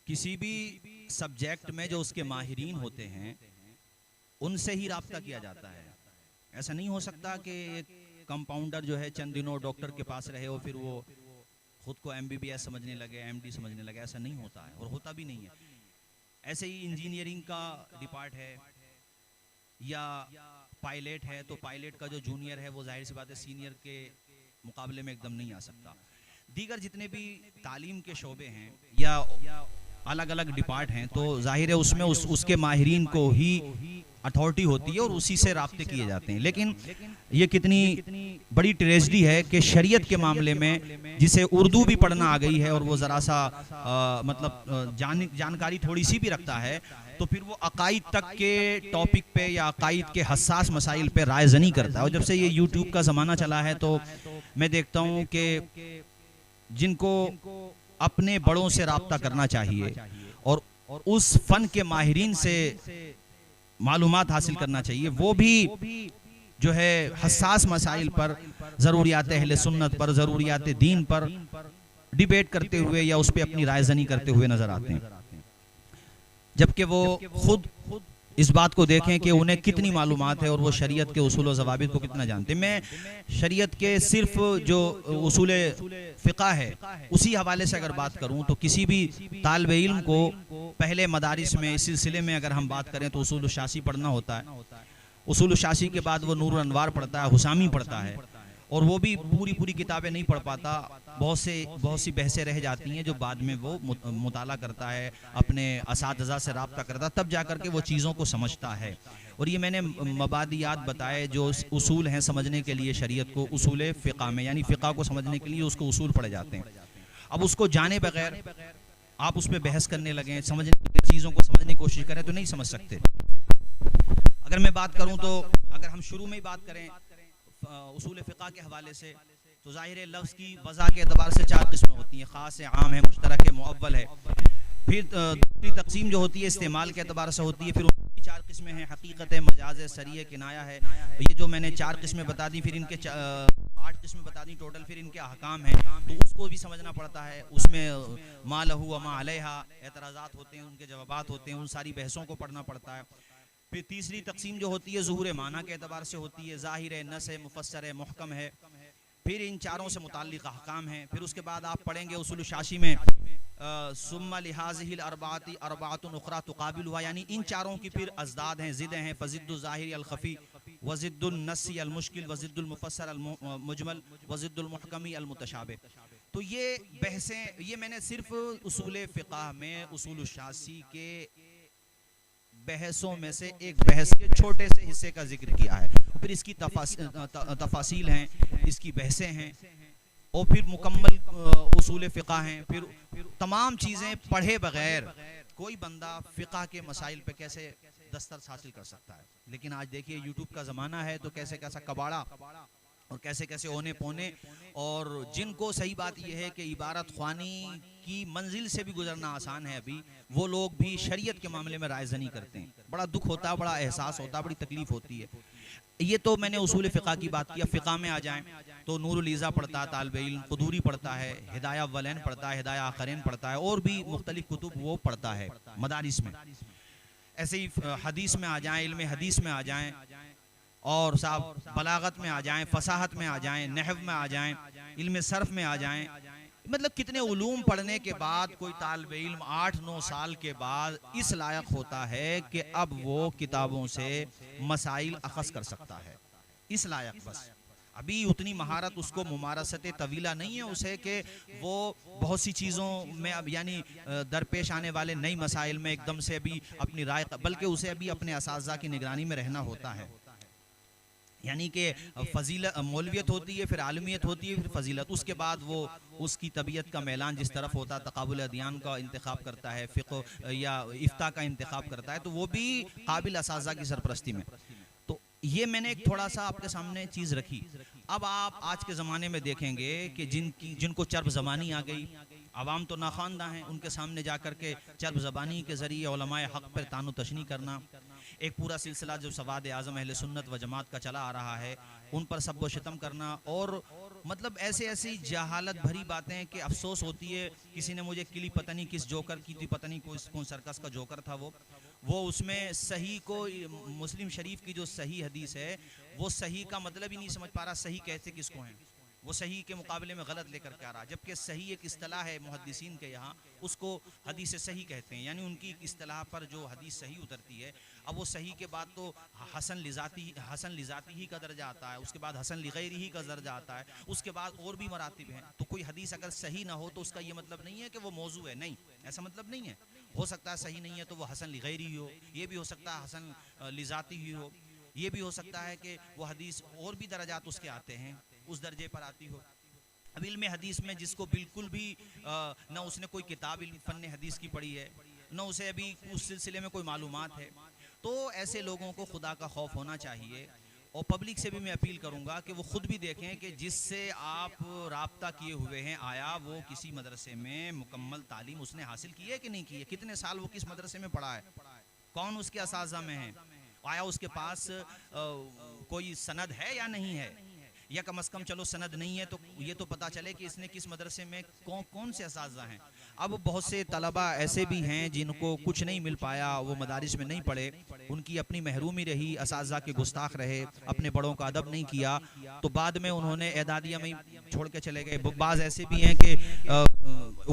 किसी भी सब्जेक्ट में जो उसके माहिरीन होते हैं उनसे ही राब्ता किया जाता है। ऐसा नहीं हो सकता कि एक कंपाउंडर जो है चंद दिनों डॉक्टर के पास रहे और फिर वो खुद को MBBS समझने लगे, MD समझने लगे। ऐसा नहीं होता है और होता भी नहीं है। ऐसे ही इंजीनियरिंग का डिपार्ट है या पायलट है, तो पायलट का जो जूनियर है वो जाहिर सी बात है सीनियर के मुकाबले में एकदम नहीं आ सकता। दीगर जितने भी तालीम के शोबे हैं या अलग अलग डिपार्ट हैं, तो जाहिर है उसमें उसके माहिरीन को ही अथॉरिटी होती है और उसी से राब्ते किए जाते हैं। लेकिन ये कितनी बड़ी ट्रेजेडी है कि शरीयत के मामले में जिसे उर्दू भी पढ़ना आ गई है और वो ज़रा सा जानकारी थोड़ी सी भी रखता है, तो फिर वो अकाईद तक के टॉपिक पे या अकाईद के हसास मसाइल पे राय ज़नी करता है। और जब से ये यूट्यूब का ज़माना चला है तो मैं देखता हूँ कि जिनको अपने बड़ों से राब्ता करना चाहिए और उस फन के माहिरीन से मालूमात हासिल करना चाहिए, वो भी जो है हसास मसाइल पर, ज़रूरियात अहले सुन्नत पर, ज़रूरियात दीन पर डिबेट करते हुए या उस पर अपनी रायज़नी करते हुए नजर आते हैं, जबकि वो खुद इस बात को देखें कि उन्हें कितनी मालूमात है और वो शरीयत के उसूल और ज़वाबित को कितना जानते हैं। मैं शरीयत के सिर्फ जो उसूल फ़िक़ा है उसी हवाले से अगर बात करूं तो किसी भी तालिब इल्म को पहले मदारिस में इस सिलसिले में अगर हम बात करें तो उसूल शासी पढ़ना होता है। उसूल शासी के बाद वो नूर अनवार पढ़ता है, हुसामी पढ़ता है, और वो भी पूरी किताबें नहीं पढ़ पाता। बहुत सी बहसें रह जाती हैं जो बाद में वो मुताला करता है, अपने असातिज़ा से राब्ता करता, तब जाकर के वो चीज़ों को समझता है। और ये मैंने मबादियात बताए जो उसूल हैं समझने के लिए शरीयत को, उसूल फ़िक़ा में, यानी फ़िक़ा को समझने के लिए उसको उसूल पढ़े जाते हैं। अब उसको जाने बगैर आप उस पर बहस करने लगें, समझने चीज़ों को समझने की कोशिश करें तो नहीं समझ सकते। अगर मैं बात करूं तो अगर हम शुरू में ही बात करें उसूल फ़िक़ा के हवाले से, तो ज़ाहिर है लफ्ज़ की वज़ा के एतबार से 4 किस्में होती हैं, ख़ास है, आम है, मुश्तरक है, मुअव्वल है। फिर दूसरी तक़सीम जो होती है इस्तेमाल के एतबार से होती है, फिर उनकी 4 किस्में हैं, हकीकत है, मजाज है, सरी है, किनाया है। ये जो मैंने 4 किस्में बता दी, फिर इनके 8 किस्में बता दी टोटल, फिर इनके अहकाम हैं, तो उसको भी समझना पड़ता है। उसमें मा लहू व मा अलैहा एतराज़ात होते हैं, उनके जवाबात होते हैं, उन सारी बहसों को पढ़ना पड़ता है। फिर तीसरी तकसीम जो होती है ज़ुहूर माना के एतबार से होती है, ज़ाहिर है, नस है, मुफस्सर है, मुहकम है। फिर इन चारों से मुताल्लिक़ अहकाम हैं। फिर उसके बाद आप पढ़ेंगे उसूल शाशी में सुम्मा लिहाज़िहिल अरबाती अरबातुन उख़रा तुक़ाबिल हुआ, यानी इन चारों की फिर अज़दाद हैं, ज़िद्दें हैं, फ़ज़िद्दुल ज़ाहिरी अल ख़फ़ी व ज़िद्दुल नस्सी अल मुश्किल व ज़िद्दुल मुफ़स्सर अल मुजमल व ज़िद्दुल मुहकमी अल मुतशाबिह। तो ये बहसें, ये मैंने सिर्फ उसूल फ़िक़ा में उसूल शासी के बहसों में से एक बहस के छोटे से हिस्से का जिक्र किया है। फिर इसकी तफासील हैं, इसकी बहसें हैं, और फिर मुकम्मल उसूल फ़िक़ा हैं। फिर तमाम चीज़ें पढ़े बगैर कोई बंदा फ़िक़ा के मसाइल पे कैसे दस्तरस हासिल कर सकता है। लेकिन आज देखिए यूट्यूब का ज़माना है, तो कैसे कैसा कबाड़ा और कैसे कैसे ओने पोने, और जिनको सही बात यह है कि इबारत ख्वानी की मंजिल से भी गुजरना आसान है, अभी वो लोग भी शरीयत के मामले में रायज़नी करते हैं। बड़ा दुख होता है, बड़ा एहसास होता है, बड़ी तकलीफ होती है। ये तो मैंने उसूल फ़िक़ा की बात किया। फ़िक़ा में आ जाएं तो नूरुल ईज़ा पढ़ता है तालिब इल्म, क़ुदूरी पढ़ता है, हिदाया अव्वलैन पढ़ता है, हिदाया आखिरैन पढ़ता है, और भी मुख्तलिफ़ कुतुब वो पढ़ता है मदारिस में। ऐसे ही हदीस में आ जाएँ, इल्म हदीस में आ जाएँ, और साहब बलागत में आ जाएं, फसाहत में आ जाएं, नहव में आ जाएं, इल्म सर्फ में आ जाएं। मतलब कितने उलूम पढ़ने के बाद कोई तालिब इल्म 8-9 साल के बाद इस लायक होता है कि अब वो किताबों से मसाइल अखज़ कर सकता है, इस लायक। बस अभी उतनी महारत उसको, मुमारसत तवीला नहीं है उसे कि वो बहुत सी चीज़ों में अब यानी दरपेश आने वाले नई मसाइल में एकदम से अभी अपनी राय, बल्कि उसे अभी अपने असातिज़ा की निगरानी में रहना होता है। यानी कि फजीलत मौलवियत होती है, फिर आलमियत होती है, फिर फजीलत, उसके बाद वो उसकी तबीयत का मैलान जिस तरफ होता है, तक़ाबुल अदियान का इंतखाब करता है, फ़िक़्ह या इफ्ता का इंतखाब करता है, तो वो भी काबिल असातिज़ा की सरपरस्ती में। तो ये मैंने एक थोड़ा सा आपके सामने चीज़ रखी। अब आप आज के ज़माने में देखेंगे कि जिनको चर्ब ज़बानी आ गई, आवाम तो नाख़वानदा हैं, उनके सामने जाकर के चर्ब ज़बानी के ज़रिए उलमाए हक़ पर तानु तशनी करना, एक पूरा सिलसिला जो सवाद आज़म अहले सुन्नत व जमात का चला आ रहा है, उन पर सब व शितम करना, और मतलब ऐसे ऐसी जहालत भरी बातें कि अफसोस होती है। किसी ने मुझे क्लिप पता नहीं किस जोकर की थी, पता नहीं कौन सर्कस का जोकर था वो उसमें सही को, मुस्लिम शरीफ की जो सही हदीस है वो सही का मतलब ही नहीं समझ पा रहा, सही कहते किसको हैं, वो सही के मुकाबले में गलत लेकर के आ रहा, जबकि सही एक इस्तिलाह है मुहद्दिसीन के यहाँ, उसको हदीस सही कहते हैं, यानी उनकी इस्तिलाह पर जो हदीस सही उतरती है। अब वो सही के बाद तो हसन लिजाती ही का दर्जा आता है, उसके बाद हसन लिगैरी ही का दर्जा आता है, उसके बाद और भी मरातिब हैं। तो कोई हदीस अगर सही ना हो तो उसका ये मतलब नहीं है कि वो मौजू है, नहीं, ऐसा मतलब नहीं है। हो सकता है सही नहीं है तो वो हसन लिगैरी हो, ये भी हो सकता है हसन लिजाती ही हो, ये भी हो सकता है कि वो हदीस और भी दर्जात उसके आते हैं, उस दर्जे पर आती हो। अब इल्म हदीस में जिसको बिल्कुल भी ना उसने कोई किताब फन्ने हदीस की पढ़ी है, ना उसे अभी उस सिलसिले में कोई मालूमात है, तो ऐसे लोगों को खुदा का खौफ होना चाहिए। और पब्लिक से भी मैं अपील करूंगा कि वो खुद भी देखें कि जिससे आप राब्ता किए हुए हैं, आया वो किसी मदरसे में मुकम्मल तालीम उसने हासिल की है कि नहीं की है, कितने साल वो किस मदरसे में पढ़ा है, कौन उसके असाज़ा में है, आया उसके पास कोई सनद है या नहीं है, या कम से कम चलो सनद नहीं है तो ये तो पता चले कि इसने किस मदरसे में कौन से असातिज़ा हैं। अब बहुत से तलबा ऐसे भी हैं जिनको कुछ नहीं मिल पाया, वो मदारिस में नहीं पढ़े, उनकी अपनी महरूमी रही, असातिज़ा के गुस्ताख रहे, अपने बड़ों का अदब नहीं किया, तो बाद में उन्होंने एदादिया में छोड़ के चले गए। बाज़ ऐसे भी हैं कि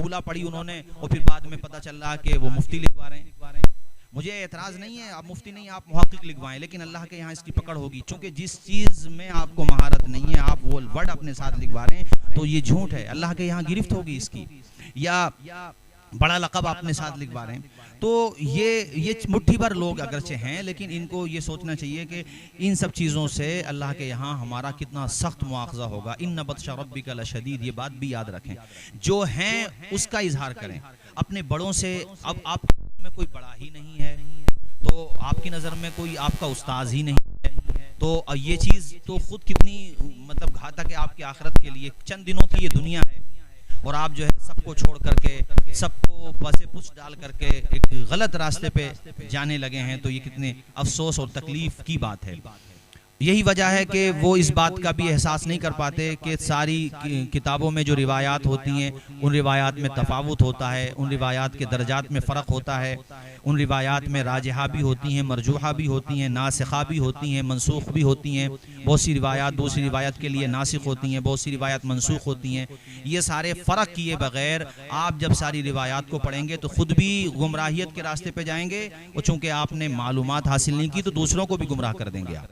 उला पढ़ी उन्होंने और फिर बाद में पता चल रहा कि वो मुफ्ती लिखवा रहे हैं। मुझे एतराज़ नहीं है, आप मुफ्ती नहीं, आप मुहक्किक लिखवाएं, लेकिन अल्लाह के यहाँ इसकी पकड़ होगी, क्योंकि जिस चीज़ में आपको महारत नहीं है आप वो वर्ड अपने साथ लिखवा रहे हैं तो ये झूठ है, अल्लाह के यहाँ गिरफ्त होगी इसकी। या बड़ा लक़ब अपने साथ लिखवा रहे हैं, तो ये मुट्ठी भर लोग अगरचे हैं, लेकिन इनको ये सोचना चाहिए कि इन सब चीज़ों से अल्लाह के यहाँ हमारा कितना सख्त मुआख़ज़ा होगा। इन्न बत्शा रब्बिका लशदीद, ये बात भी याद रखें, जो हैं उसका इजहार करें अपने बड़ों से। अब आप में कोई बड़ा ही नहीं है तो आपकी नज़र में कोई आपका उस्ताद ही नहीं है, तो ये चीज़ तो खुद कितनी मतलब घातक है आपकी आखिरत के लिए। चंद दिनों की ये दुनिया है और आप जो है सबको छोड़ करके, सबको बसे पुछ डाल करके एक गलत रास्ते पे जाने लगे हैं, तो ये कितने अफसोस और तकलीफ की बात है। यही वजह है कि वो इस बात का भी एहसास नहीं कर पाते कि सारी किताबों में जो रिवायात होती हैं उन रिवायात में तफावुत होता है, उन रिवायात के दर्जात में फ़र्क होता है, उन रिवायात में राजहा भी होती हैं, मरजूहा भी होती हैं, नासिखा भी होती हैं, मनसूख भी होती हैं। बहुत सी रिवायात दूसरी रिवायत के लिए नासिख होती हैं, बहुत सी रिवायत मनसूख होती हैं। ये सारे फ़र्क किए बगैर आप जब सारी रिवायात को पढ़ेंगे तो ख़ुद भी गुमराहियत के रास्ते पर जाएंगे, और चूँकि आपने मालूमात हासिल नहीं की तो दूसरों को भी गुमराह कर देंगे आप।